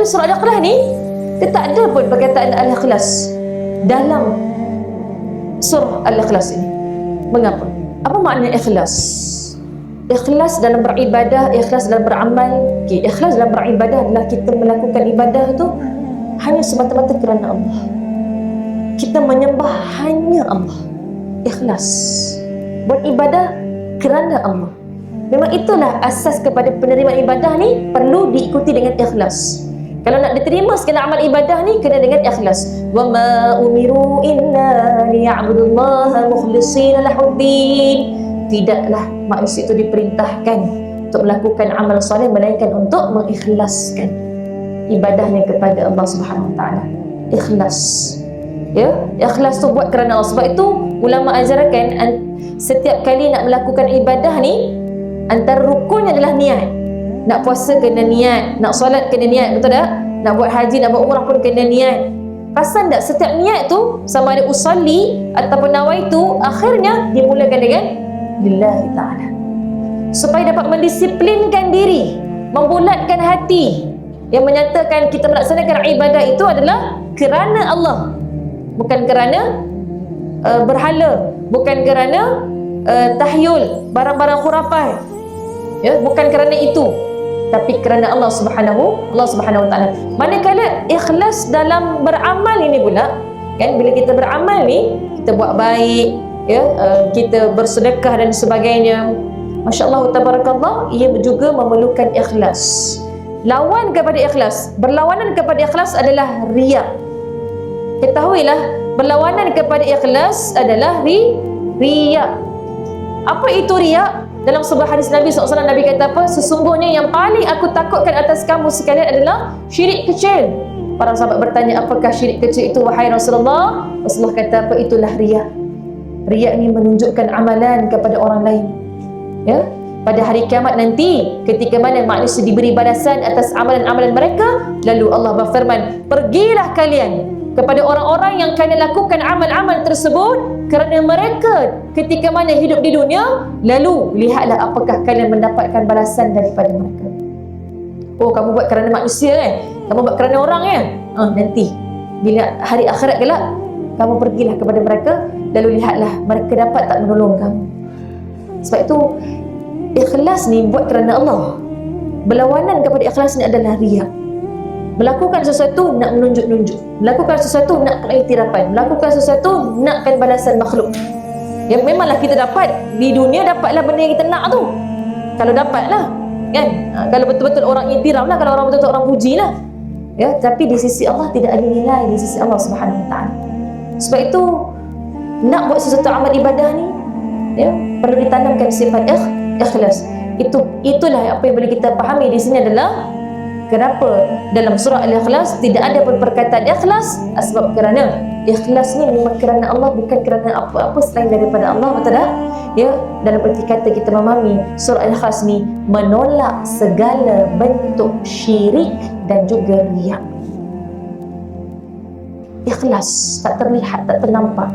surah Al-Ikhlas ni, dia tak ada pun perkataan Al-Ikhlas dalam surah Al-Ikhlas ini. Mengapa? Apa makna ikhlas? Ikhlas dalam beribadah, ikhlas dalam beramal. Okay, ikhlas dalam beribadah adalah kita melakukan ibadah tu hanya semata-mata kerana Allah. Kita menyembah hanya Allah. Ikhlas. Buat ibadah kerana Allah. Memang itulah asas kepada penerimaan ibadah ni, perlu diikuti dengan ikhlas. Kalau nak diterima segala amal ibadah ni, kena dengan ikhlas. Wa ma umiru illa liya'budullaha mukhlishina lahuddin. Tidaklah manusia itu diperintahkan untuk melakukan amal soleh melainkan untuk mengikhlaskan ibadahnya kepada Allah Subhanahu Wa Taala. Ikhlas. Ya, ikhlas tu buat kerana Allah. Sebab itu ulama ajarkan setiap kali nak melakukan ibadah ni, antara rukunnya adalah niat. Nak puasa kena niat, nak solat kena niat, betul tak? Nak buat haji, nak buat umrah pun kena niat. Pasal tak setiap niat tu, sama ada usalli ataupun nawaitu, akhirnya dimulakan dengan lillahi ta'ala, supaya dapat mendisiplinkan diri, membulatkan hati, yang menyatakan kita melaksanakan ibadah itu adalah kerana Allah, bukan kerana berhala, bukan kerana tahyul, barang-barang khurafat, ya, bukan kerana itu, tapi kerana Allah Subhanahu Wa Taala. Manakala ikhlas dalam beramal ini pula, kan, bila kita beramal ni, kita buat baik, ya, kita bersedekah dan sebagainya, masya-Allah tabarakallah, ia juga memerlukan ikhlas. Lawan kepada ikhlas, berlawanan kepada ikhlas adalah riya. Ketahuilah, berlawanan kepada ikhlas adalah riya. Apa itu riya? Dalam sebuah hadis Nabi SAW, Nabi kata apa? Sesungguhnya yang paling aku takutkan atas kamu sekalian adalah syirik kecil. Para sahabat bertanya, apakah syirik kecil itu wahai Rasulullah? Rasulullah kata apa? Itulah riya. Riya ni menunjukkan amalan kepada orang lain. Ya, pada hari kiamat nanti, ketika mana manusia diberi balasan atas amalan-amalan mereka, lalu Allah berfirman, pergilah kalian kepada orang-orang yang kalian lakukan amal-amal tersebut kerana mereka ketika mana hidup di dunia, lalu lihatlah apakah kalian mendapatkan balasan daripada mereka. Oh, kamu buat kerana manusia kan? Kamu buat kerana orang kan? Nanti bila hari akhirat kelak, kamu pergilah kepada mereka, lalu lihatlah mereka dapat tak menolong kamu. Sebab itu ikhlas ni buat kerana Allah. Berlawanan kepada ikhlas ni adalah riya. Melakukan sesuatu nak menunjuk-nunjuk, melakukan sesuatu nak keiktirafan, melakukan sesuatu nakkan balasan makhluk. Ya, memanglah kita dapat di dunia, dapatlah benda yang kita nak tu. Kalau dapatlah, kan? Kalau betul-betul orang iktiraf lah, kalau orang betul-betul orang puji lah. Ya, tapi di sisi Allah tidak ada nilai di sisi Allah Subhanahu Wa Taala. Sebab itu nak buat sesuatu amal ibadah ni, ya, perlu ditanamkan sifat ikhlas. Itulah apa yang boleh kita fahami di sini adalah kenapa dalam surah Al-Ikhlas tidak ada pun perkataan ikhlas, sebab kerana ikhlas ni memang kerana Allah, bukan kerana apa-apa selain daripada Allah, betul tak? Ya, dalam erti kata kita memahami surah Al-Ikhlas ni menolak segala bentuk syirik dan juga riya. Ikhlas tak terlihat, tak ternampak.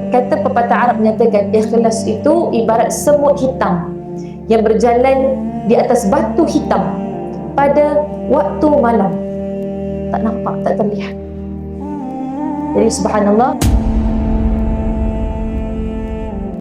Kata pepatah Arab menyatakan ikhlas itu ibarat semut hitam yang berjalan di atas batu hitam pada waktu malam, tak nampak, tak terlihat. Jadi subhanallah,